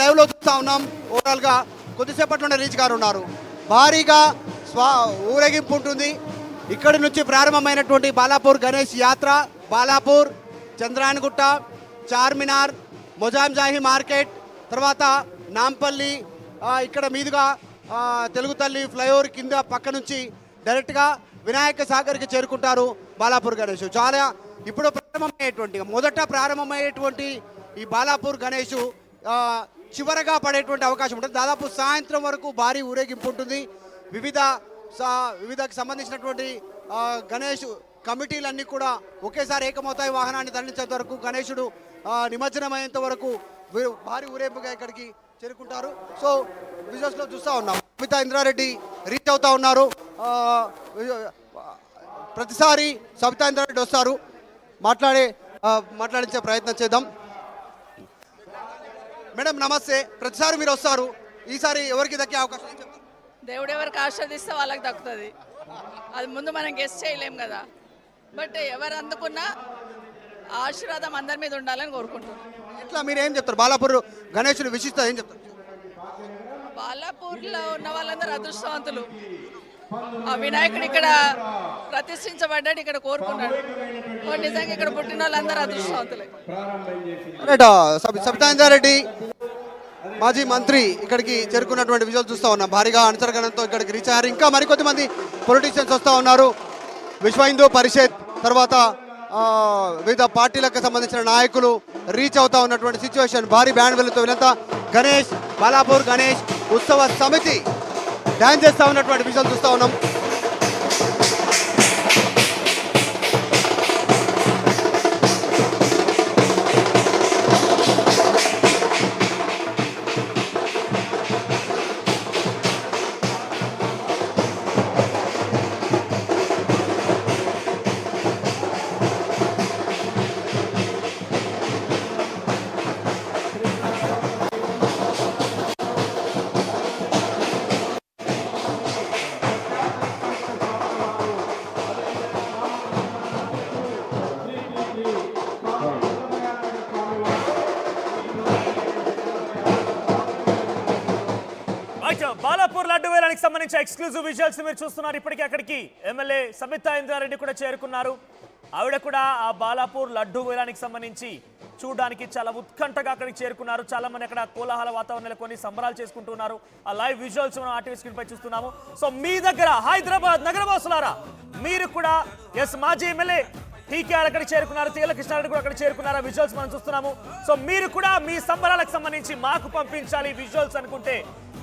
Live లో చూస్తా ఉన్నాం. ఓవరాల్ గా కొద్దిసేపట్లోనే రీచ్ గారు ఉన్నారు. భారీగా ఊరేగింపు ఉంటుంది. ఇక్కడి నుంచి ప్రారంభమైనటువంటి బాలాపూర్ గణేష్ యాత్ర బాలాపూర్, చంద్రాయనగుట్ట, చార్మినార్, మొజాంజాహి మార్కెట్, తర్వాత నాంపల్లి, ఇక్కడ మీదుగా తెలుగు తల్లి ఫ్లైఓవర్ కింద పక్క నుంచి డైరెక్ట్గా వినాయక సాగర్కి చేరుకుంటారు బాలాపూర్ గణేష్. చాలా ఇప్పుడు మొదట ప్రారంభమయ్యేటువంటి ఈ బాలాపూర్ గణేష్ చివరగా పడేటువంటి అవకాశం ఉంటుంది. దాదాపు సాయంత్రం వరకు భారీ ఊరేగింపు ఉంటుంది. వివిధకు సంబంధించినటువంటి గణేష్ కమిటీలన్నీ కూడా ఒకేసారి ఏకమవుతాయి. వాహనాన్ని తరలించేంత వరకు గణేశుడు నిమజ్జనమయ్యేంత వరకు భారీ ఊరేగింపుగా ఇక్కడికి చేరుకుంటారు. సో విజువల్స్లో చూస్తూ ఉన్నాం. సబితా ఇంద్రారెడ్డి రీచ్ అవుతా ఉన్నారు. ప్రతిసారి సబితా ఇంద్రారెడ్డి వస్తారు. మాట్లాడించే ప్రయత్నం చేద్దాం. మేడం నమస్తే. ప్రతిసారి మీరు వస్తారు, ఈసారి ఎవరికి దక్కే అవకాశం ఏం చెప్తారు? దేవుడు ఎవరికి ఆశీర్దిస్తే వాళ్ళకి దక్కుతుంది. అది ముందు మనం గెస్ట్ చేయలేం కదా. బట్ ఎవరు అందుకున్నా ఆశీర్వాదం అందరి మీద ఉండాలని కోరుకుంటున్నాం. ఇట్లా మీరు ఏం చెప్తారు? బాలాపూర్ గణేశుడు విశిష్టత ఏం చెప్తారు? బాలాపూర్లో ఉన్న వాళ్ళందరూ అదృష్టవంతులు. ఆ వినాయకుడు ఇక్కడ ప్రతిష్ఠించబడ్డాడు, ఇక్కడ కోరుకున్నాడు. నిజంగా ఇక్కడ పుట్టిన వాళ్ళందరూ అదృష్టవంతులే. సబితా ఇంద్రారెడ్డి మాజీ మంత్రి ఇక్కడికి చేరుకున్నటువంటి విజువల్ చూస్తూ ఉన్నాం. భారీగా అనుసరణతో ఇక్కడికి రీచ్ అయ్యారు. ఇంకా మరికొద్ది మంది పొలిటీషియన్స్ వస్తూ ఉన్నారు. విశ్వ హిందూ పరిషత్, తర్వాత వివిధ పార్టీలకు సంబంధించిన నాయకులు రీచ్ అవుతా ఉన్నటువంటి సిచ్యువేషన్. భారీ బ్యాండ్ వెళ్తూ వీళ్ళంతా గణేష్ బాలాపూర్ గణేష్ ఉత్సవ సమితి డ్యాన్స్ చేస్తూ ఉన్నటువంటి విజువల్ చూస్తూ ఉన్నాం. బాలాపూర్ లడ్డు వేలానికి సంబంధించిన ఎక్స్క్లూజివ్ విజువల్స్ మీరు చూస్తున్నారు. ఇప్పటికే అక్కడికి ఎమ్మెల్యే సబితా ఇంద్రారెడ్డి కూడా చేరుకున్నారు. ఆవిడ కూడా ఆ బాలాపూర్ లడ్డు వేలానికి సంబంధించి చూడడానికి చాలా ఉత్కంఠగా అక్కడికి చేరుకున్నారు. చాలా మంది అక్కడ కోలాహల వాతావరణంలో కొన్ని సంబరాలు చేసుకుంటున్నారు. ఆ లైవ్ విజువల్స్ మనం ఆర్టీవీ స్క్రీన్ పై చూస్తున్నాము. సో మీ దగ్గర హైదరాబాద్ నగరవాసులారా మీరు కూడా మాజీ ఎమ్మెల్యే టీకేఆర్ అక్కడికి చేరుకున్నారు. తీగల కృష్ణారెడ్డి కూడా అక్కడ చేరుకున్నారు. విజువల్స్ మనం చూస్తున్నాము. సో మీరు కూడా మీ సంబరాలకు సంబంధించి మాకు పంపించాలి విజువల్స్ అనుకుంటే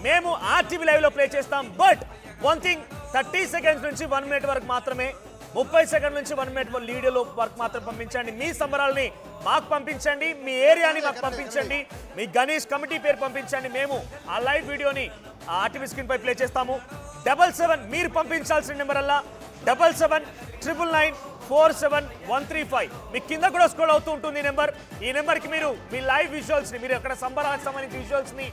మేము ఆర్టీవీ లైవ్ లో ప్లే చేస్తాం. బట్ వన్ థింగ్, 30 సెకండ్స్ నుంచి 1 మినిట్ వరకు మాత్రమే, 30 సెకండ్ నుంచి 1 మినిట్ వీడియోలో వరకు మాత్రం పంపించండి. మీ సంబరాలని మాకు పంపించండి, మీ ఏరియాని మాకు పంపించండి, మీ గణేష్ కమిటీ పేరు పంపించండి. మేము ఆ లైవ్ వీడియోని ఆర్టీవీ స్క్రీన్ పై ప్లే చేస్తాము. 77 మీరు పంపించాల్సిన నెంబర్ అలా 7799947135. మీ కింద కూడా స్క్రోల్ అవుతూ ఉంటుంది ఈ నెంబర్. ఈ నెంబర్కి మీరు మీ లైవ్ విజువల్స్ని, మీరు అక్కడ సంబరాలకు సంబంధించిన విజువల్స్ని,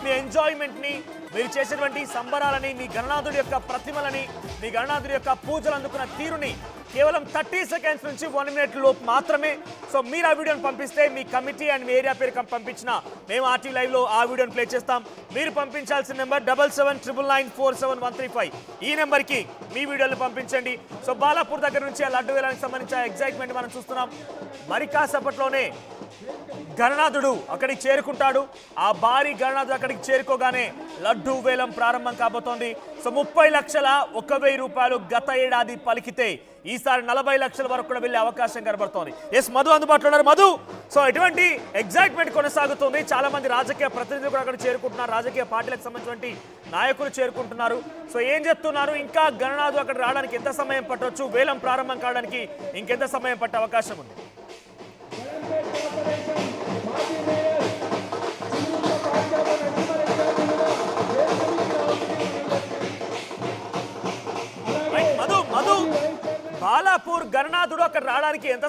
మీ ఎంజాయ్మెంట్ని, మీరు చేసేటువంటి సంబరాలని, మీ గణనాథుడి యొక్క ప్రతిమలని, మీ గణనాథుడి యొక్క పూజలు అందుకున్న తీరుని కేవలం 30 సెకండ్స్ నుంచి 1 మినిట్ లోపు మాత్రమే. సో మీరు ఆ వీడియోని పంపిస్తే మీ కమిటీ అండ్ మీ ఏరియా పేరు పంపించిన మేము ఆర్టీవీ లైవ్లో ఆ వీడియోని ప్లే చేస్తాం. మీరు పంపించాల్సిన నెంబర్ 7799947135. ఈ నెంబర్కి మీ వీడియోని పంపించండి. సో బాలాపూర్ దగ్గర నుంచి ఆ లడ్డు వేలానికి సంబంధించిన ఎగ్జైట్మెంట్ మనం చూస్తున్నాం. మరి కాసేపట్లోనే గణనాథుడు అక్కడికి చేరుకుంటాడు. ఆ భారీ గణనాథుడు అక్కడికి చేరుకోగానే లడ్డు వేలం ప్రారంభం కాబోతోంది. సో 30 లక్షల 1,000 రూపాయలు గత ఏడాది పలికితే ఈసారి 40 లక్షల వరకు కూడా వెళ్ళే అవకాశం కనబడుతోంది. మధు అందుబాటులో ఉన్నారు. మధు, సో ఎటువంటి ఎగ్జైట్మెంట్ కొనసాగుతుంది. చాలా మంది రాజకీయ ప్రతినిధులు కూడా అక్కడ చేరుకుంటున్నారు. రాజకీయ పార్టీలకు సంబంధించినటువంటి నాయకులు చేరుకుంటున్నారు. సో ఏం చెప్తున్నారు? ఇంకా గణనాథుడు అక్కడ రావడానికి ఎంత సమయం పట్టవచ్చు? వేలం ప్రారంభం కావడానికి ఇంకెంత సమయం పట్టే అవకాశం ఉంది? బాలాపూర్ గణనాథుడు అక్కడ రావడానికి ఎంత